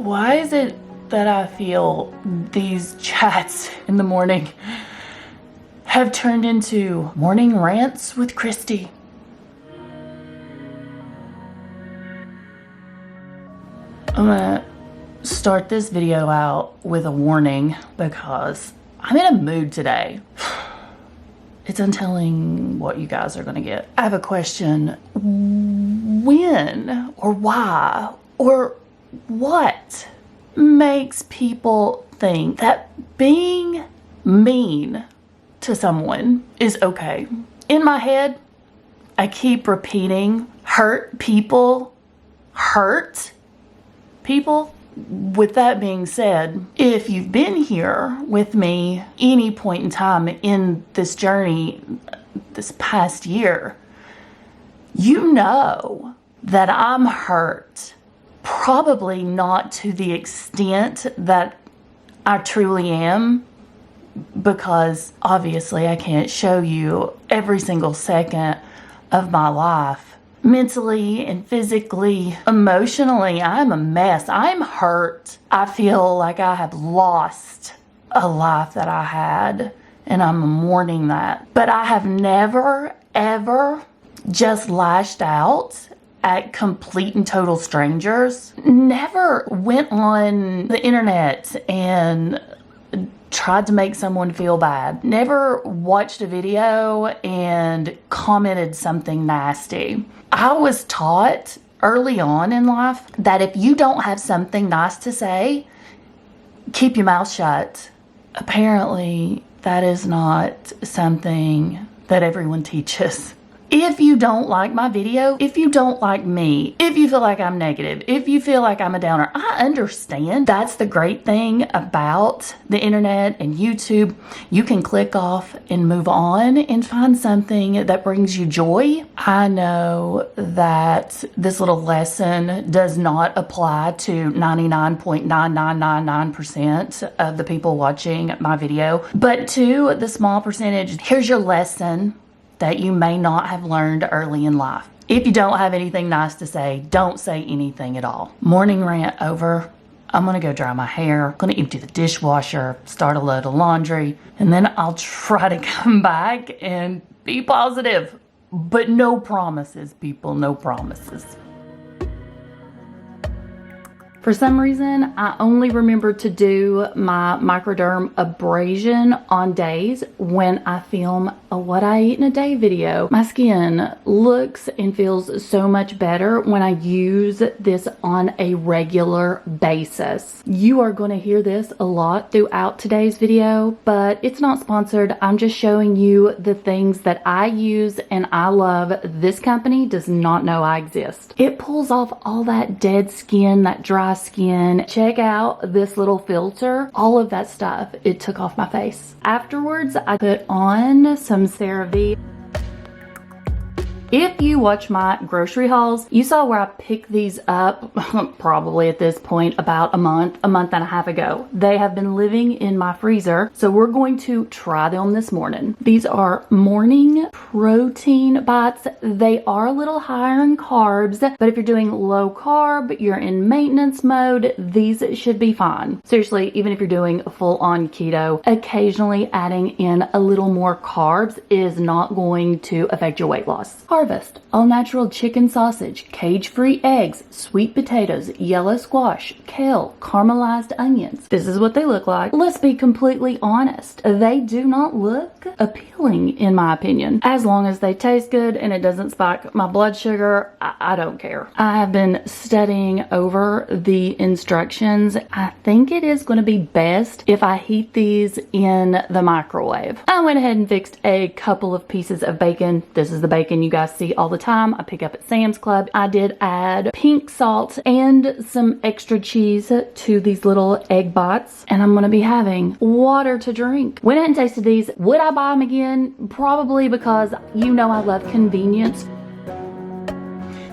Why is it that I feel these chats in the morning have turned into morning rants with Kristi? I'm gonna start this video out with a warning because I'm in a mood today. It's untelling what you guys are gonna get. I have a question. When or why or what makes people think that being mean to someone is okay? In my head, I keep repeating, hurt people. With that being said, if you've been here with me any point in time in this journey this past year, you know that I'm hurt. Probably not to the extent that I truly am, because obviously I can't show you every single second of my life. Mentally and physically, emotionally, I'm a mess. I'm hurt. I feel like I have lost a life that I had, and I'm mourning that. But I have never, ever just lashed out at complete and total strangers. Never went on the internet and tried to make someone feel bad. Never watched a video and commented something nasty. I was taught early on in life that if you don't have something nice to say, keep your mouth shut. Apparently, that is not something that everyone teaches. If you don't like my video, if you don't like me, if you feel like I'm negative, if you feel like I'm a downer, I understand. That's the great thing about the internet and YouTube. You can click off and move on and find something that brings you joy. I know that this little lesson does not apply to 99.9999% of the people watching my video, but to the small percentage, here's your lesson that you may not have learned early in life. If you don't have anything nice to say, don't say anything at all. Morning rant over. I'm gonna go dry my hair, gonna empty the dishwasher, start a load of laundry, and then I'll try to come back and be positive. But no promises, people, no promises. For some reason, I only remember to do my Microderm abrasion on days when I film a what I eat in a day video. My skin looks and feels so much better when I use this on a regular basis. You are going to hear this a lot throughout today's video, but it's not sponsored. I'm just showing you the things that I use and I love. This company does not know I exist. It pulls off all that dead skin, that dry skin. Check out this little filter. All of that stuff, it took off my face. Afterwards, I put on some Cerave. If you watch my grocery hauls, you saw where I picked these up probably at this point about a month and a half ago. They have been living in my freezer, so we're going to try them this morning. These are morning protein bites. They are a little higher in carbs, but if you're doing low carb, you're in maintenance mode, these should be fine. Seriously, even if you're doing full on keto, occasionally adding in a little more carbs is not going to affect your weight loss. Harvest all natural chicken sausage, cage-free eggs, sweet potatoes, yellow squash, kale, caramelized onions. This is what they look like. Let's be completely honest. They do not look appealing in my opinion. As long as they taste good and it doesn't spike my blood sugar, I don't care. I have been studying over the instructions. I think it is going to be best if I heat these in the microwave. I went ahead and fixed a couple of pieces of bacon. This is the bacon you guys see all the time. I pick up at Sam's Club. I did add pink salt and some extra cheese to these little egg bites, and I'm gonna be having water to drink. Went ahead and tasted these. Would I buy them again? Probably, because you know I love convenience.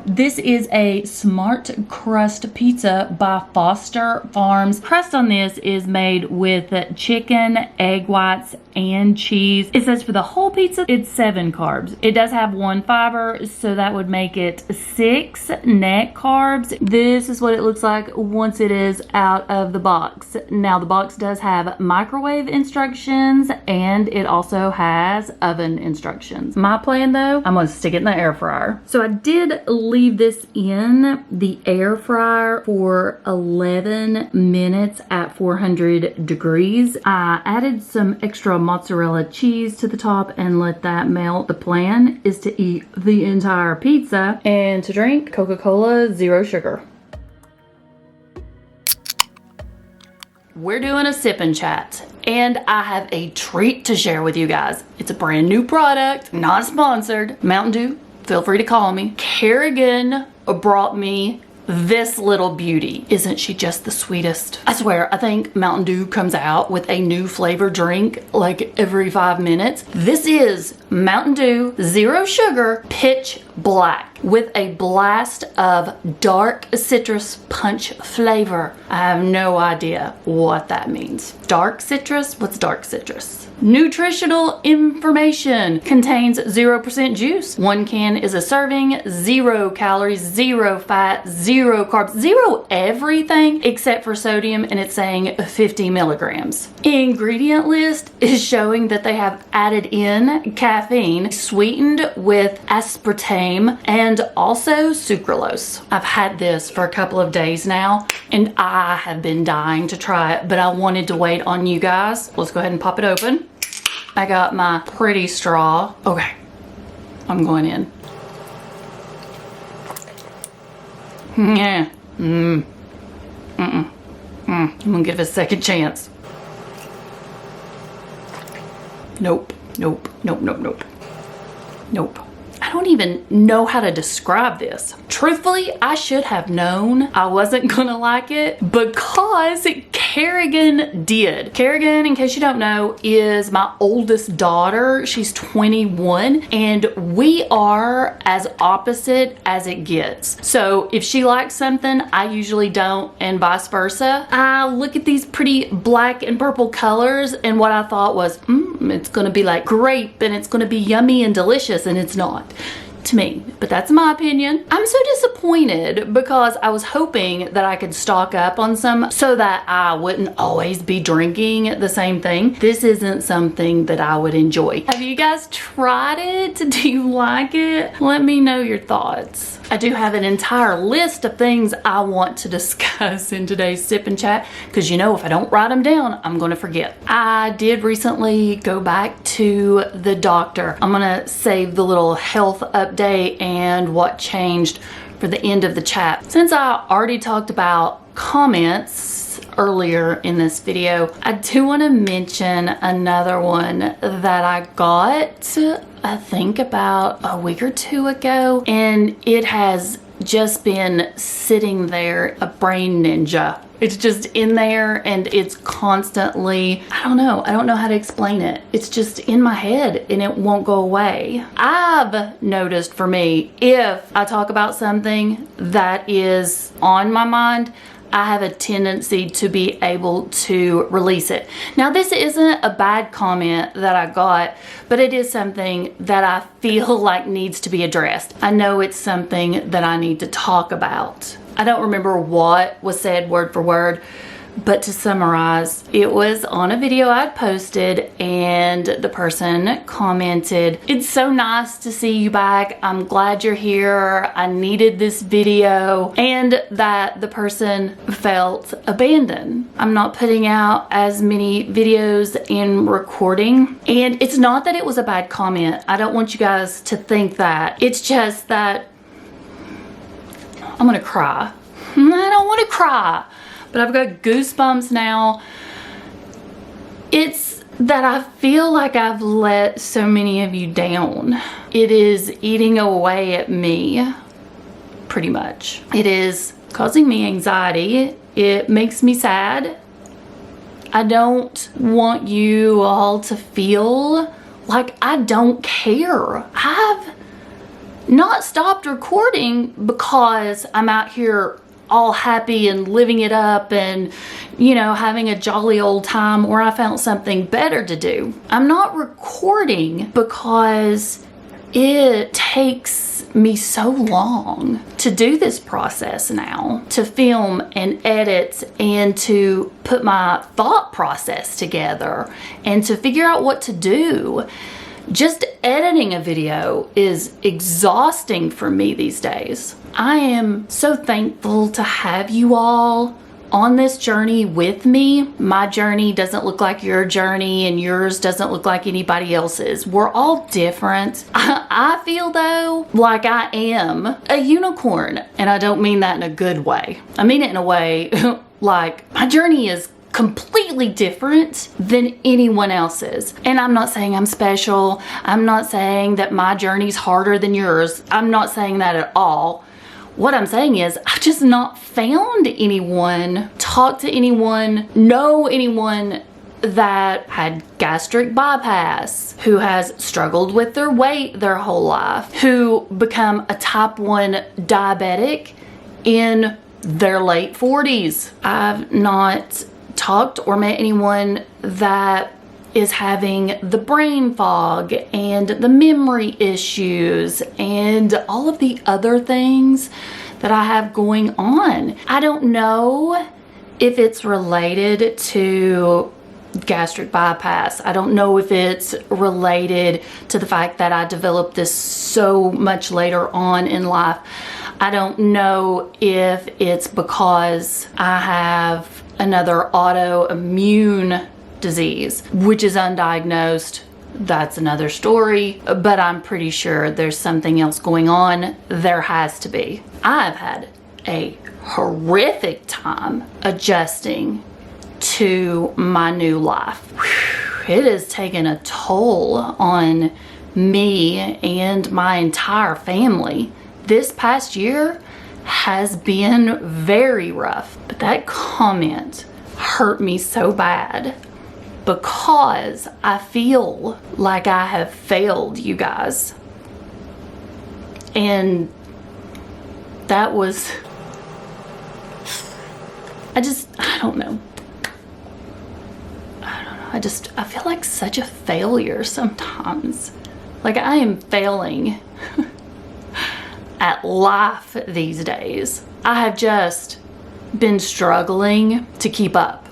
This is a Smart Crust Pizza by Foster Farms. Crust on this is made with chicken, egg whites, and cheese. It says for the whole pizza, it's 7 carbs. It does have 1 fiber, so that would make it 6 net carbs. This is what it looks like once it is out of the box. Now the box does have microwave instructions and it also has oven instructions. My plan though, I'm gonna stick it in the air fryer. So I did leave this in the air fryer for 11 minutes at 400 degrees. I added some extra mozzarella cheese to the top and let that melt. The plan is to eat the entire pizza and to drink Coca-Cola Zero Sugar. We're doing a sip and chat, and I have a treat to share with you guys. It's a brand new product, not sponsored. Mountain Dew, feel free to call me. Kerrigan brought me this little beauty. Isn't she just the sweetest? I swear, I think Mountain Dew comes out with a new flavor drink like every 5 minutes. This is Mountain Dew Zero Sugar Pitch Black with a blast of dark citrus punch flavor. I have no idea what that means. Dark citrus? What's dark citrus? Nutritional information. Contains 0% juice. 1 can is a serving. 0 calories, 0 fat, 0 carbs, 0 everything except for sodium, and it's saying 50 milligrams. Ingredient list is showing that they have added in caffeine, sweetened with aspartame, and also sucralose. I've had this for a couple of days now, and I have been dying to try it, but I wanted to wait on you guys. Let's go ahead and pop it open. I got my pretty straw. Okay, I'm going in. Yeah. I'm gonna give it a second chance. Nope. Nope. Nope. Nope. Nope. Nope. I don't even know how to describe this. Truthfully, I should have known I wasn't gonna like it because Kerrigan did. Kerrigan, in case you don't know, is my oldest daughter. She's 21 and we are as opposite as it gets. So if she likes something, I usually don't, and vice versa. I look at these pretty black and purple colors and what I thought was, it's gonna be like grape and it's gonna be yummy and delicious, and it's not to me, but that's my opinion. I'm so disappointed because I was hoping that I could stock up on some so that I wouldn't always be drinking the same thing. This isn't something that I would enjoy. Have you guys tried it? Do you like it? Let me know your thoughts. I do have an entire list of things I want to discuss in today's sip and chat because you know if I don't write them down, I'm gonna forget. I did recently go back to the doctor. I'm gonna save the little health update and what changed for the end of the chat. Since I already talked about comments earlier in this video, I do want to mention another one that I got, I think about a week or 2 ago, and it has just been sitting there, a brain ninja. It's just in there and it's constantly, I don't know how to explain it. It's just in my head and it won't go away. I've noticed for me, if I talk about something that is on my mind, I have a tendency to be able to release it. Now, this isn't a bad comment that I got, but it is something that I feel like needs to be addressed. I know it's something that I need to talk about. I don't remember what was said word for word, but to summarize, it was on a video I'd posted and the person commented, "It's so nice to see you back. I'm glad you're here. I needed this video," and that the person felt abandoned. I'm not putting out as many videos and recording, and it's not that it was a bad comment. I don't want you guys to think that. It's just that I'm gonna cry. I don't want to cry, but I've got goosebumps now. It's that I feel like I've let so many of you down. It is eating away at me, pretty much. It is causing me anxiety. It makes me sad. I don't want you all to feel like I don't care. not stopped recording because I'm out here all happy and living it up and, you know, having a jolly old time, or I found something better to do. I'm not recording because it takes me so long to do this process now, to film and edit and to put my thought process together and to figure out what to do. Just editing a video is exhausting for me these days. I am so thankful to have you all on this journey with me. My journey doesn't look like your journey, and yours doesn't look like anybody else's. We're all different. I feel though like I am a unicorn, and I don't mean that in a good way. I mean it in a way like my journey is completely different than anyone else's. And I'm not saying I'm special. I'm not saying that my journey's harder than yours. I'm not saying that at all. What I'm saying is I've just not found anyone, talked to anyone, know anyone that had gastric bypass, who has struggled with their weight their whole life, who become a type 1 diabetic in their late 40s. I've not talked or met anyone that is having the brain fog and the memory issues and all of the other things that I have going on. I don't know if it's related to gastric bypass. I don't know if it's related to the fact that I developed this so much later on in life. I don't know if it's because I have another autoimmune disease, which is undiagnosed. That's another story, but I'm pretty sure there's something else going on. There has to be. I've had a horrific time adjusting to my new life. It has taken a toll on me and my entire family. This past year has been very rough, but that comment hurt me so bad because I feel like I have failed you guys. And that was, I don't know. I feel like such a failure sometimes. Like I am failing at life these days. I have just been struggling to keep up.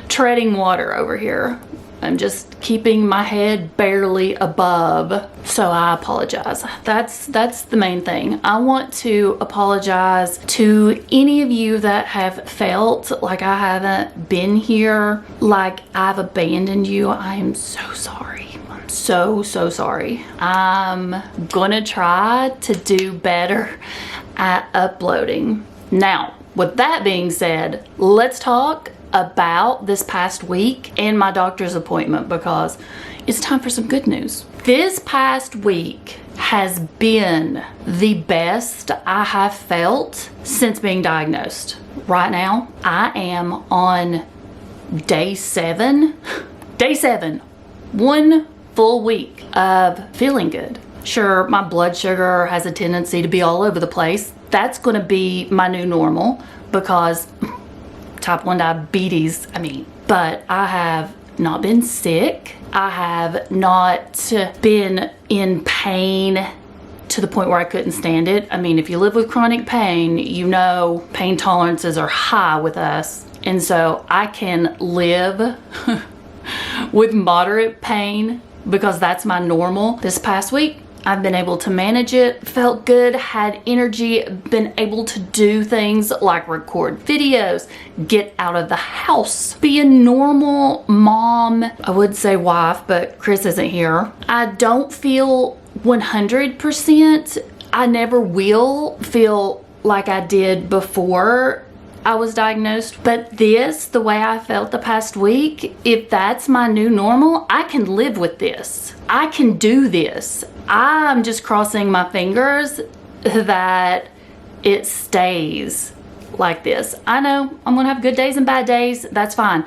Treading water over here. I'm just keeping my head barely above. So I apologize. That's the main thing. I want to apologize to any of you that have felt like I haven't been here, like I've abandoned you. I am so sorry. I'm so sorry. I'm gonna try to do better at uploading. Now, with that being said, let's talk about this past week and my doctor's appointment, because it's time for some good news. This past week has been the best I have felt since being diagnosed. Right now, I am on day 7. Day 7. 1 full week of feeling good. Sure, my blood sugar has a tendency to be all over the place. That's going to be my new normal because type 1 diabetes, but I have not been sick. I have not been in pain to the point where I couldn't stand it. If you live with chronic pain, you know pain tolerances are high with us. And so I can live with moderate pain because that's my normal. This past week, I've been able to manage it, felt good, had energy, been able to do things like record videos, get out of the house, be a normal mom, I would say wife, but Chris isn't here. I don't feel 100%. I never will feel like I did before I was diagnosed, but the way I felt the past week, if that's my new normal, I can live with this. I can do this. I'm just crossing my fingers that it stays like this. I know I'm gonna have good days and bad days, that's fine.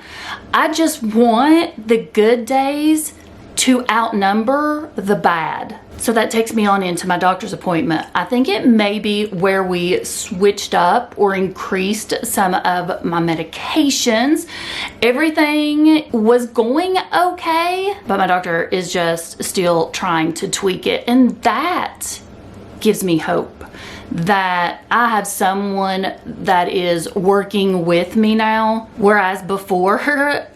I just want the good days to outnumber the bad. So that takes me on into my doctor's appointment. I think it may be where we switched up or increased some of my medications. Everything was going okay, but my doctor is just still trying to tweak it. And that gives me hope that I have someone that is working with me now, whereas before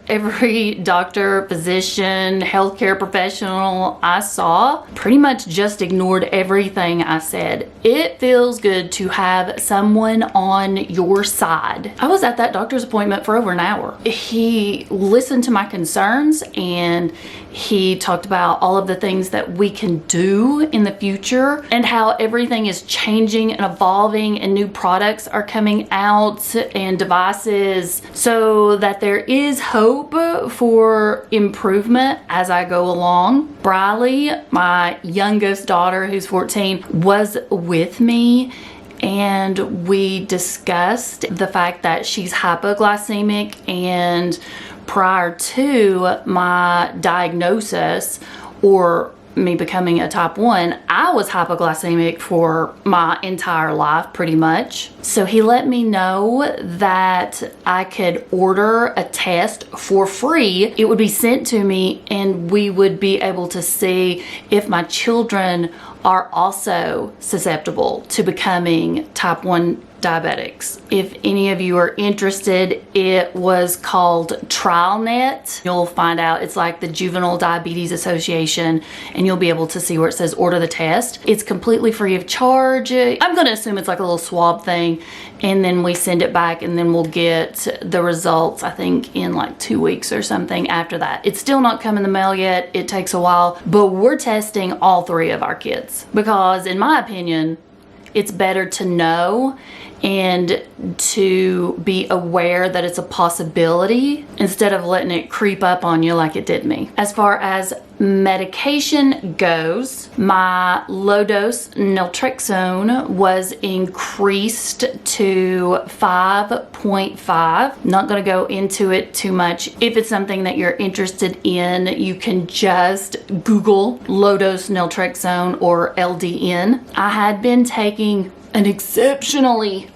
every doctor, physician, healthcare professional I saw pretty much just ignored everything I said. It feels good to have someone on your side. I was at that doctor's appointment for over an hour. He listened to my concerns and he talked about all of the things that we can do in the future and how everything is changing and evolving and new products are coming out and devices, so that there is hope for improvement as I go along. Briley, my youngest daughter who's 14, was with me and we discussed the fact that she's hypoglycemic, and prior to my diagnosis or me becoming a type 1, I was hypoglycemic for my entire life pretty much. So he let me know that I could order a test for free. It would be sent to me and we would be able to see if my children are also susceptible to becoming type 1 diabetics. If any of you are interested, it was called TrialNet. You'll find out it's like the Juvenile Diabetes Association, and you'll be able to see where it says order the test. It's completely free of charge. I'm going to assume it's like a little swab thing, and then we send it back and then we'll get the results, I think, in like 2 weeks or something after that. It's still not come in the mail yet. It takes a while, but we're testing all 3 of our kids because, in my opinion, it's better to know and to be aware that it's a possibility instead of letting it creep up on you like it did me. As far as medication goes, my low dose naltrexone was increased to 5.5. Not going to go into it too much. If it's something that you're interested in, you can just Google low dose naltrexone or LDN. I had been taking an exceptionally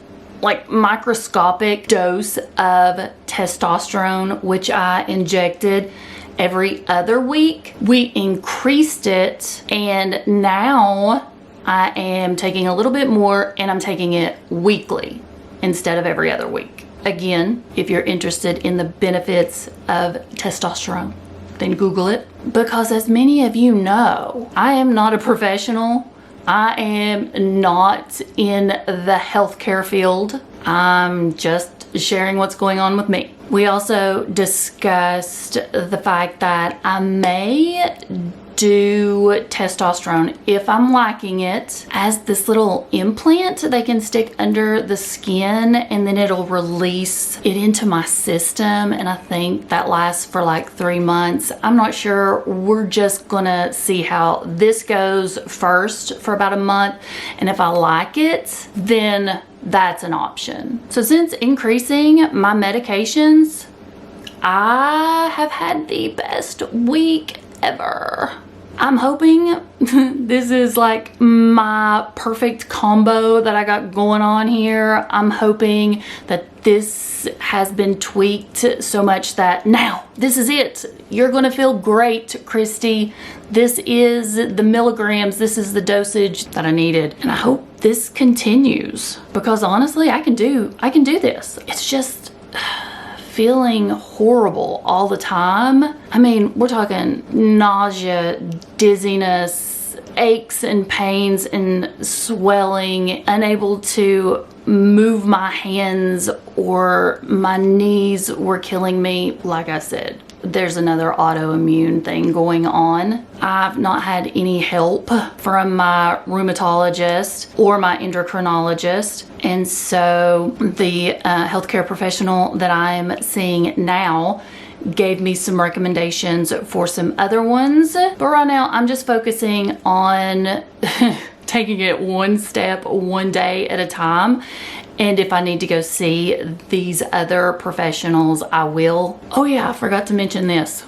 microscopic dose of testosterone, which I injected every other week. We increased it, and now I am taking a little bit more, and I'm taking it weekly instead of every other week. Again, if you're interested in the benefits of testosterone, then Google it. Because as many of you know, I am not a professional. I am not in the healthcare field. I'm just sharing what's going on with me. We also discussed the fact that I may do testosterone if I'm liking it as this little implant they can stick under the skin, and then it'll release it into my system, and I think that lasts for like 3 months. I'm not sure. We're just gonna see how this goes first for about a month, and if I like it, then that's an option. So since increasing my medications, I have had the best week ever. I'm hoping this is like my perfect combo that I got going on here. I'm hoping that this has been tweaked so much that now this is it. You're gonna feel great, Kristi. This is the milligrams, this is the dosage that I needed. And I hope this continues, because honestly, I can do this. It's just feeling horrible all the time. I mean, we're talking nausea, dizziness, aches and pains and swelling, unable to move my hands, or my knees were killing me. Like I said, there's another autoimmune thing going on. I've not had any help from my rheumatologist or my endocrinologist. And so the healthcare professional that I'm seeing now gave me some recommendations for some other ones. But right now I'm just focusing on taking it one step, one day at a time. And if I need to go see these other professionals, I will. Oh yeah, I forgot to mention this.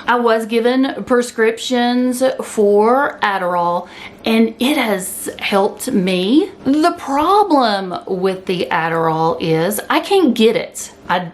I was given prescriptions for Adderall, and it has helped me. The problem with the Adderall is I can't get it. I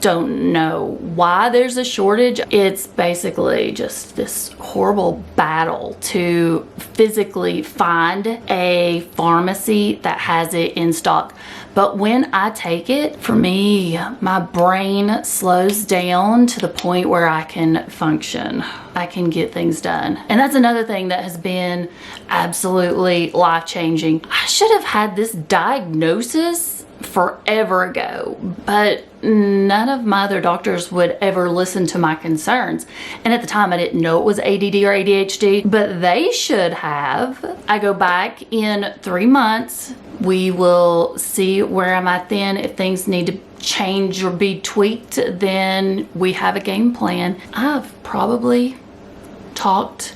don't know why there's a shortage. It's basically just this horrible battle to physically find a pharmacy that has it in stock. But when I take it, for me, my brain slows down to the point where I can function. I can get things done. And that's another thing that has been absolutely life-changing. I should have had this diagnosis forever ago, but none of my other doctors would ever listen to my concerns. And at the time I didn't know it was ADD or ADHD, but they should have. I go back in 3 months. We will see where I'm at then. If things need to change or be tweaked, then we have a game plan. I've probably talked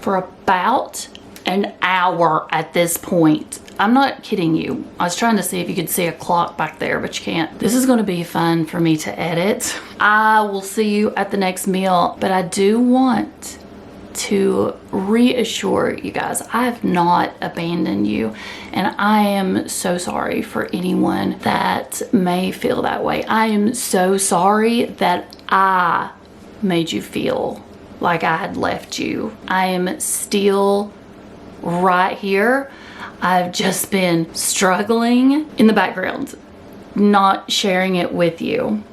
for about an hour at this point. I'm not kidding you. I was trying to see if you could see a clock back there, but you can't. This is going to be fun for me to edit. I will see you at the next meal, but I do want to reassure you guys, I have not abandoned you, and I am so sorry for anyone that may feel that way. I am so sorry that I made you feel like I had left you. I am still right here. I've just been struggling in the background, not sharing it with you.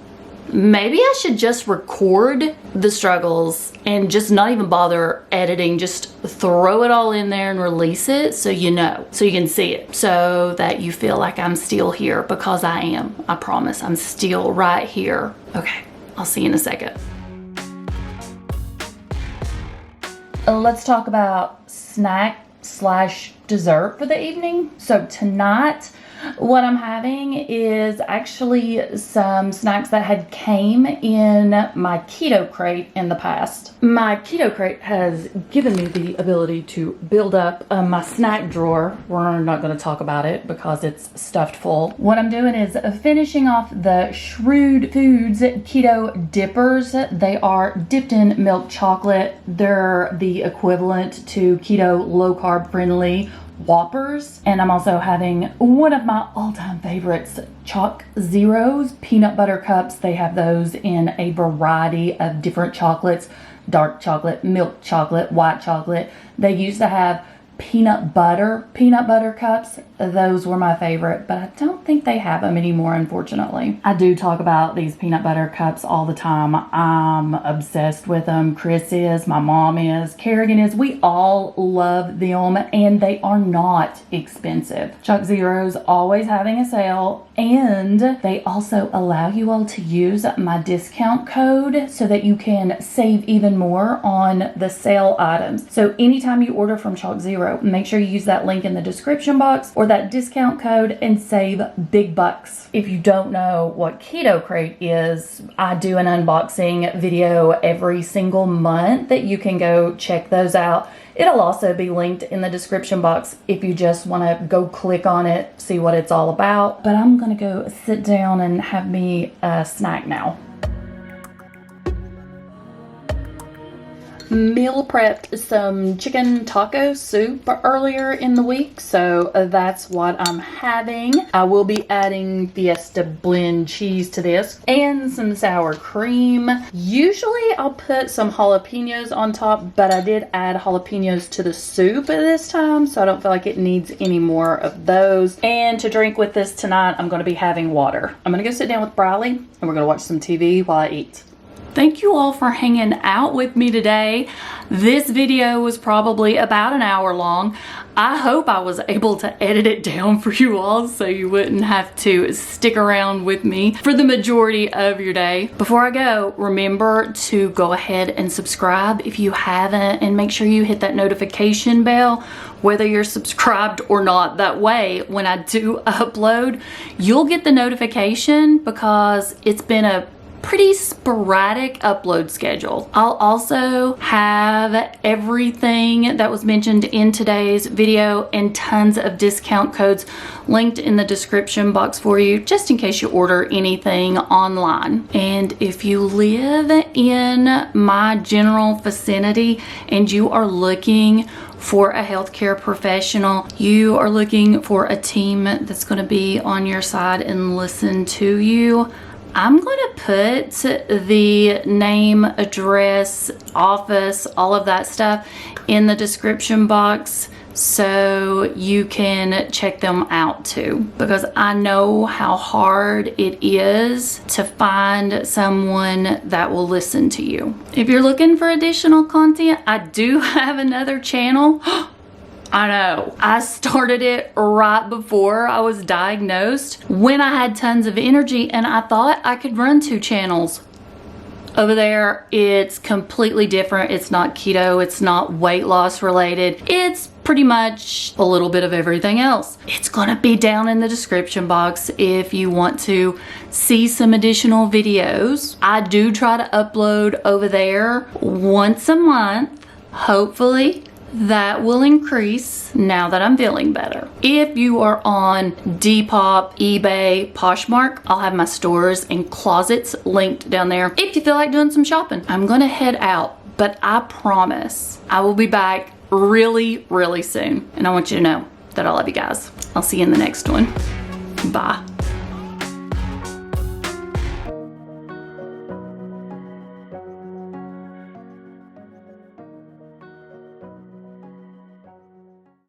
Maybe I should just record the struggles and just not even bother editing, just throw it all in there and release it so you know, so you can see it, so that you feel like I'm still here, because I am. I promise I'm still right here. Okay, I'll see you in a second. Let's talk about snack / dessert for the evening. So tonight, what I'm having is actually some snacks that had came in my Keto Krate in the past. My Keto Krate has given me the ability to build up my snack drawer. We're not going to talk about it because it's stuffed full. What I'm doing is finishing off the Shrewd Foods Keto Dippers. They are dipped in milk chocolate. They're the equivalent to keto low carb friendly Whoppers. And I'm also having one of my all-time favorites, Chalk Zeros peanut butter cups. They have those in a variety of different chocolates: dark chocolate, milk chocolate, white chocolate. They used to have peanut butter cups. Those were my favorite, but I don't think they have them anymore, unfortunately. I do talk about these peanut butter cups all the time. I'm obsessed with them. Chris is, my mom is, Kerrigan is. We all love them, and they are not expensive. Chuck Zero's always having a sale, and they also allow you all to use my discount code so that you can save even more on the sale items. So anytime you order from Chalk Zero, make sure you use that link in the description box or that discount code and save big bucks. If you don't know what Keto Krate is, I do an unboxing video every single month that you can go check those out. It'll also be linked in the description box if you just want to go click on it, see what it's all about. But I'm gonna go sit down and have me a snack now. Meal prepped some chicken taco soup earlier in the week, so that's what I'm having. I will be adding Fiesta blend cheese to this and some sour cream. Usually I'll put some jalapenos on top, but I did add jalapenos to the soup this time, so I don't feel like it needs any more of those. And to drink with this tonight, I'm going to be having water. I'm going to go sit down with Briley and we're going to watch some TV while I eat. Thank you all for hanging out with me today. This video was probably about an hour long. I hope I was able to edit it down for you all so you wouldn't have to stick around with me for the majority of your day. Before I go, remember to go ahead and subscribe if you haven't, and make sure you hit that notification bell whether you're subscribed or not. That way, when I do upload, you'll get the notification, because it's been a pretty sporadic upload schedule. I'll also have everything that was mentioned in today's video and tons of discount codes linked in the description box for you, just in case you order anything online. And if you live in my general vicinity and you are looking for a healthcare professional, you are looking for a team that's going to be on your side and listen to you, I'm going to put the name, address, office, all of that stuff in the description box so you can check them out too, because I know how hard it is to find someone that will listen to you. If you're looking for additional content, I do have another channel. I know, I started it right before I was diagnosed when I had tons of energy and I thought I could run 2 channels. Over there, it's completely different. It's not keto, it's not weight loss related. It's pretty much a little bit of everything else. It's gonna be down in the description box if you want to see some additional videos. I do try to upload over there once a month, hopefully. That will increase now that I'm feeling better. If you are on Depop, eBay, Poshmark, I'll have my stores and closets linked down there if you feel like doing some shopping. I'm gonna head out, but I promise I will be back really, really soon. And I want you to know that I love you guys. I'll see you in the next one. Bye.